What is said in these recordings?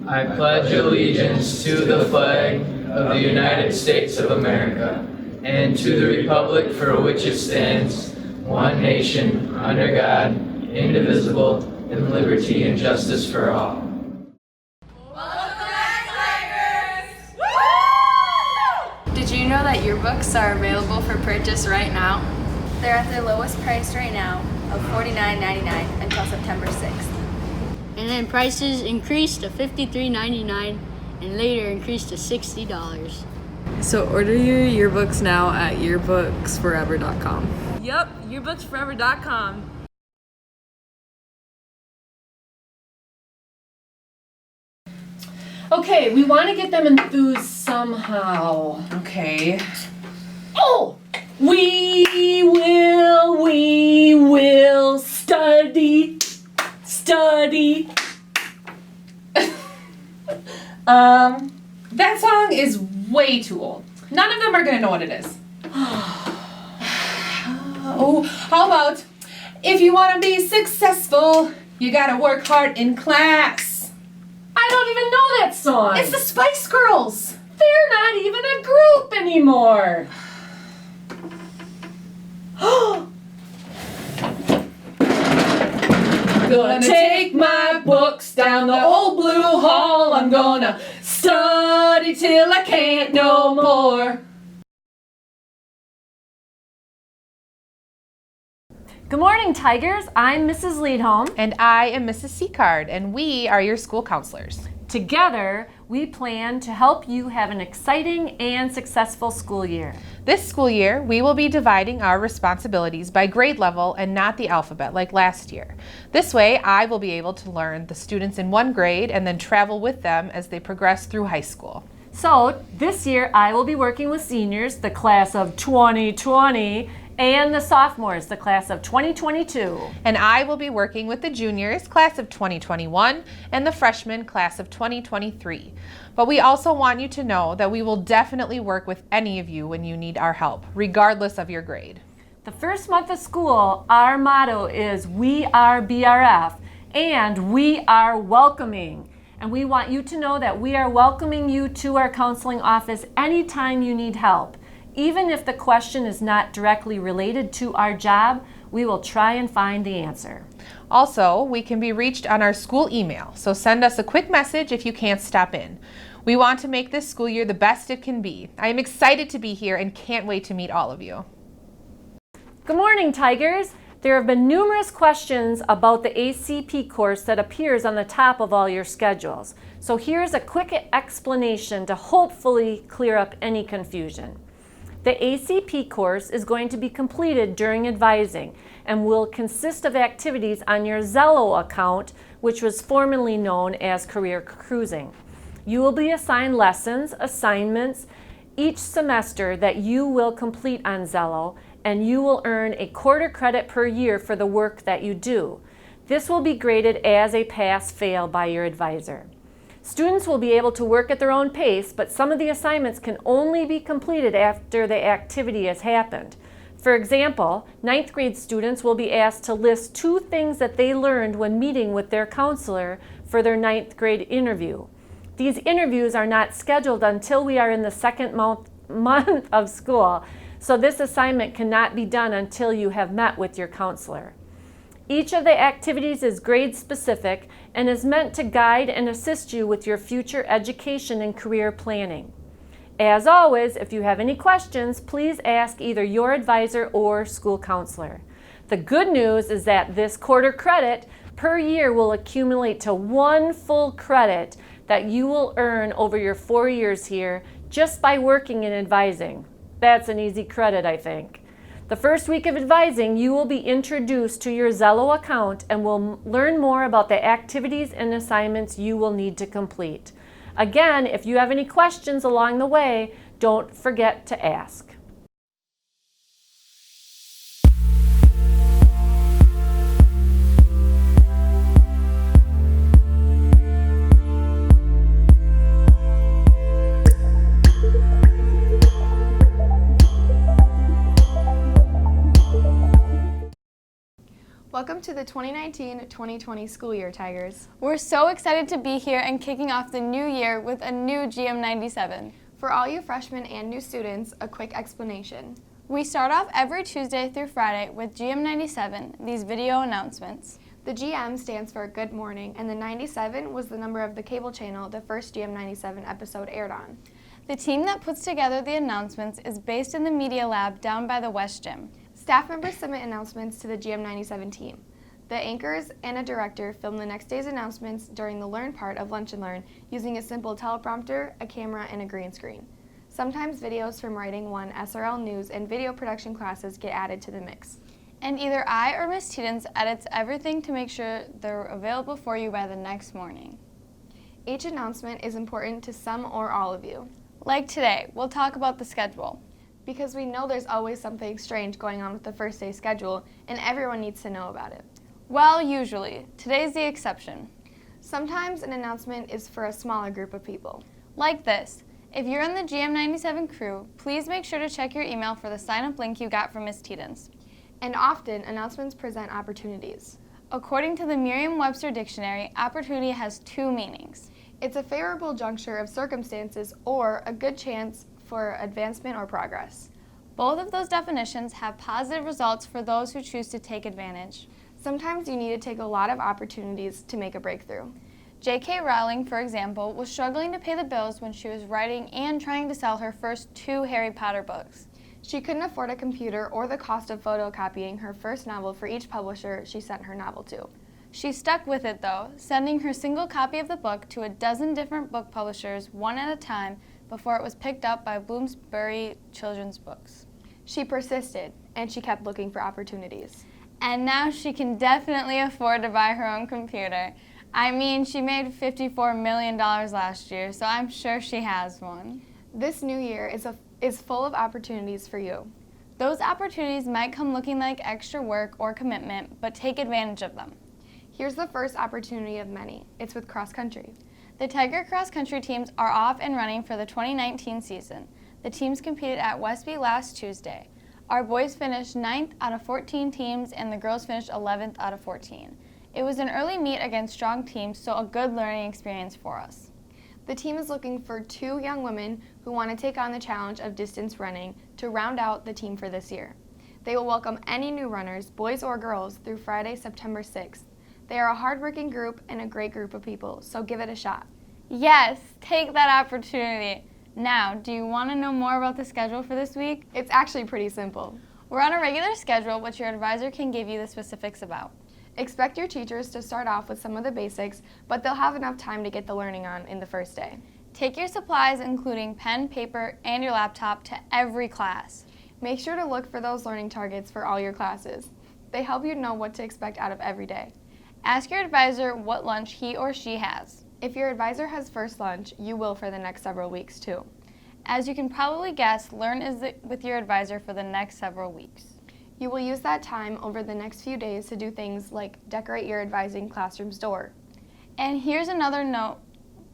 I pledge allegiance to the flag of the United States of America and to the republic for which it stands, one nation, under God, indivisible, with liberty and justice for all. Did you know that yearbooks are available for purchase right now? They're at their lowest price right now of $49.99 until September 6th. And then prices increased to $53.99 and later increased to $60. So order your yearbooks now at yearbooksforever.com. Yep, yearbooksforever.com. Okay, we want to get them enthused somehow. Okay. Oh! We will study. That song is way too old. None of them are gonna know what it is. Oh, how about, if you wanna be successful, you gotta work hard in class. I don't even know that song. It's the Spice Girls. They're not even a group anymore. Gonna take my books down the old blue hall. I'm gonna study till I can't no more. Good morning, Tigers. I'm Mrs. Leadholm. And I am Mrs. Seacard, and we are your school counselors. Together, we plan to help you have an exciting and successful school year. This school year, we will be dividing our responsibilities by grade level and not the alphabet like last year. This way, I will be able to learn the students in one grade and then travel with them as they progress through high school. So, this year I will be working with seniors, the class of 2020, and the sophomores, the class of 2022. And I will be working with the juniors, class of 2021, and the freshmen, class of 2023. But we also want you to know that we will definitely work with any of you when you need our help, regardless of your grade. The first month of school, our motto is We Are BRF, and we are welcoming. And we want you to know that we are welcoming you to our counseling office anytime you need help. Even if the question is not directly related to our job, we will try and find the answer. Also, we can be reached on our school email, so send us a quick message if you can't stop in. We want to make this school year the best it can be. I am excited to be here and can't wait to meet all of you. Good morning, Tigers. There have been numerous questions about the ACP course that appears on the top of all your schedules. So here's a quick explanation to hopefully clear up any confusion. The ACP course is going to be completed during advising and will consist of activities on your Zello account, which was formerly known as Career Cruising. You will be assigned lessons, assignments each semester that you will complete on Zello, and you will earn a quarter credit per year for the work that you do. This will be graded as a pass-fail by your advisor. Students will be able to work at their own pace, but some of the assignments can only be completed after the activity has happened. For example, 9th grade students will be asked to list 2 things that they learned when meeting with their counselor for their 9th grade interview. These interviews are not scheduled until we are in the second month of school, so this assignment cannot be done until you have met with your counselor. Each of the activities is grade specific and is meant to guide and assist you with your future education and career planning. As always, if you have any questions, please ask either your advisor or school counselor. The good news is that this quarter credit per year will accumulate to 1 full credit that you will earn over your 4 years here just by working and advising. That's an easy credit, I think. The first week of advising, you will be introduced to your Zello account and will learn more about the activities and assignments you will need to complete. Again, if you have any questions along the way, don't forget to ask. Welcome to the 2019-2020 school year, Tigers. We're so excited to be here and kicking off the new year with a new GM97. For all you freshmen and new students, a quick explanation. We start off every Tuesday through Friday with GM97, these video announcements. The GM stands for Good Morning, and the 97 was the number of the cable channel the first GM97 episode aired on. The team that puts together the announcements is based in the Media Lab down by the West Gym. Staff members submit announcements to the GM97 team. The anchors and a director film the next day's announcements during the learn part of Lunch and Learn using a simple teleprompter, a camera, and a green screen. Sometimes videos from Writing 1, SRL News, and video production classes get added to the mix. And either I or Miss Tidens edits everything to make sure they're available for you by the next morning. Each announcement is important to some or all of you. Like today, we'll talk about the schedule. Because we know there's always something strange going on with the first day schedule, and everyone needs to know about it. Well, usually. Today's the exception. Sometimes an announcement is for a smaller group of people. Like this. If you're in the GM97 crew, please make sure to check your email for the sign-up link you got from Miss Tidens. And often, announcements present opportunities. According to the Merriam-Webster Dictionary, opportunity has two meanings. It's a favorable juncture of circumstances or a good chance for advancement or progress. Both of those definitions have positive results for those who choose to take advantage. Sometimes you need to take a lot of opportunities to make a breakthrough. J.K. Rowling, for example, was struggling to pay the bills when she was writing and trying to sell her first 2 Harry Potter books. She couldn't afford a computer or the cost of photocopying her first novel for each publisher she sent her novel to. She stuck with it, though, sending her single copy of the book to a dozen different book publishers, one at a time, before it was picked up by Bloomsbury Children's Books. She persisted, and she kept looking for opportunities. And now she can definitely afford to buy her own computer. I mean, she made $54 million last year, so I'm sure she has one. This new year is full of opportunities for you. Those opportunities might come looking like extra work or commitment, but take advantage of them. Here's the first opportunity of many. It's with cross country. The Tiger cross country teams are off and running for the 2019 season. The teams competed at Westby last Tuesday. Our boys finished 9th out of 14 teams and the girls finished 11th out of 14. It was an early meet against strong teams, so a good learning experience for us. The team is looking for 2 young women who want to take on the challenge of distance running to round out the team for this year. They will welcome any new runners, boys or girls, through Friday, September 6th. They are a hardworking group and a great group of people, so give it a shot. Yes, take that opportunity. Now, do you want to know more about the schedule for this week? It's actually pretty simple. We're on a regular schedule, which your advisor can give you the specifics about. Expect your teachers to start off with some of the basics, but they'll have enough time to get the learning on in the first day. Take your supplies, including pen, paper, and your laptop, to every class. Make sure to look for those learning targets for all your classes. They help you know what to expect out of every day. Ask your advisor what lunch he or she has. If your advisor has first lunch, you will for the next several weeks too. As you can probably guess, learn with your advisor for the next several weeks. You will use that time over the next few days to do things like decorate your advising classroom's door. And here's another note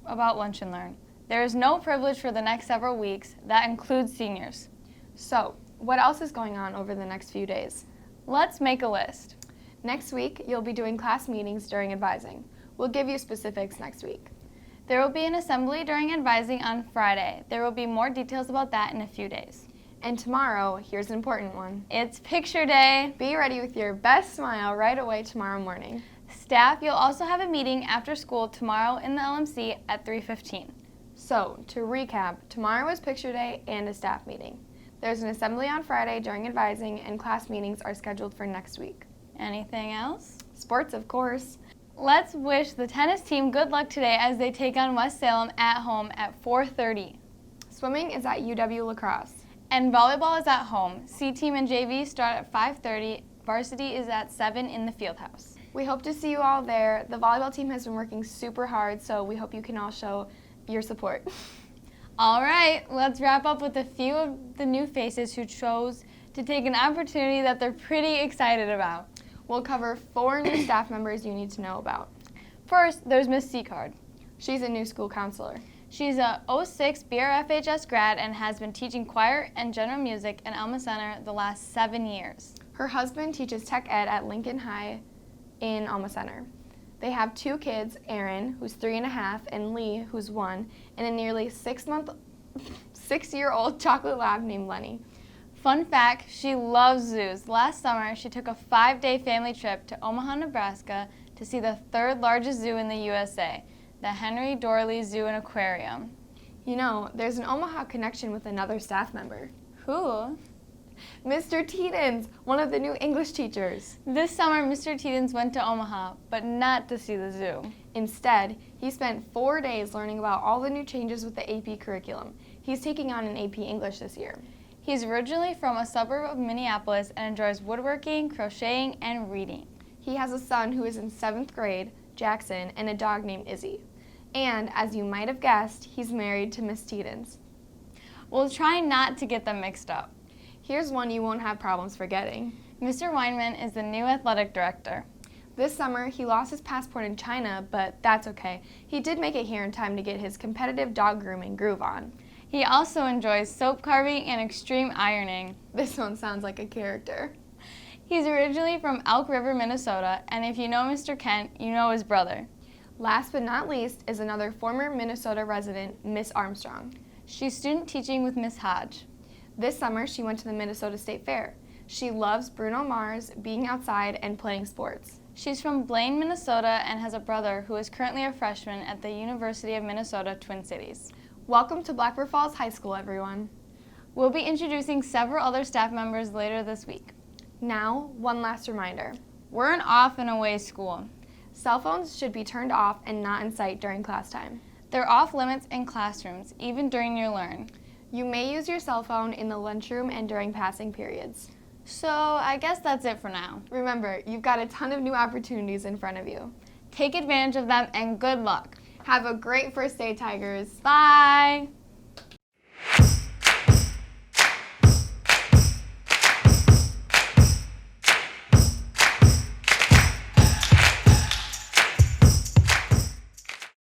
about Lunch and Learn. There is no privilege for the next several weeks. That includes seniors. So, what else is going on over the next few days? Let's make a list. Next week, you'll be doing class meetings during advising. We'll give you specifics next week. There will be an assembly during advising on Friday. There will be more details about that in a few days. And tomorrow, here's an important one. It's picture day. Be ready with your best smile right away tomorrow morning. Staff, you'll also have a meeting after school tomorrow in the LMC at 3:15. So, to recap, tomorrow is picture day and a staff meeting. There's an assembly on Friday during advising, and class meetings are scheduled for next week. Anything else? Sports, of course. Let's wish the tennis team good luck today as they take on West Salem at home at 4:30. Swimming is at UW La Crosse. And volleyball is at home. C team and JV start at 5:30. Varsity is at 7 in the field house. We hope to see you all there. The volleyball team has been working super hard, so we hope you can all show your support. All right, let's wrap up with a few of the new faces who chose to take an opportunity that they're pretty excited about. We'll cover 4 new staff members you need to know about. First, there's Miss Seacard. She's a new school counselor. She's a 06 BRFHS grad and has been teaching choir and general music in Alma Center the last 7 years. Her husband teaches tech ed at Lincoln High in Alma Center. They have 2 kids, Aaron, who's 3.5, and Lee, who's 1, and a nearly 6-year-old chocolate lab named Lenny. Fun fact, she loves zoos. Last summer, she took a 5-day family trip to Omaha, Nebraska to see the 3rd largest zoo in the USA, the Henry Doorly Zoo and Aquarium. You know, there's an Omaha connection with another staff member. Who? Mr. Teetens, one of the new English teachers. This summer, Mr. Teetens went to Omaha, but not to see the zoo. Instead, he spent 4 days learning about all the new changes with the AP curriculum. He's taking on an AP English this year. He's originally from a suburb of Minneapolis and enjoys woodworking, crocheting, and reading. He has a son who is in 7th grade, Jackson, and a dog named Izzy. And, as you might have guessed, he's married to Miss Teetens. We'll try not to get them mixed up. Here's one you won't have problems forgetting. Mr. Weinman is the new athletic director. This summer, he lost his passport in China, but that's okay. He did make it here in time to get his competitive dog grooming groove on. He also enjoys soap carving and extreme ironing. This one sounds like a character. He's originally from Elk River, Minnesota, and if you know Mr. Kent, you know his brother. Last but not least is another former Minnesota resident, Miss Armstrong. She's student teaching with Miss Hodge. This summer, she went to the Minnesota State Fair. She loves Bruno Mars, being outside, and playing sports. She's from Blaine, Minnesota, and has a brother who is currently a freshman at the University of Minnesota, Twin Cities. Welcome to Blackbird Falls High School, everyone. We'll be introducing several other staff members later this week. Now, one last reminder. We're an off and away school. Cell phones should be turned off and not in sight during class time. They're off limits in classrooms, even during your learn. You may use your cell phone in the lunchroom and during passing periods. So I guess that's it for now. Remember, you've got a ton of new opportunities in front of you. Take advantage of them and good luck. Have a great first day, Tigers. Bye!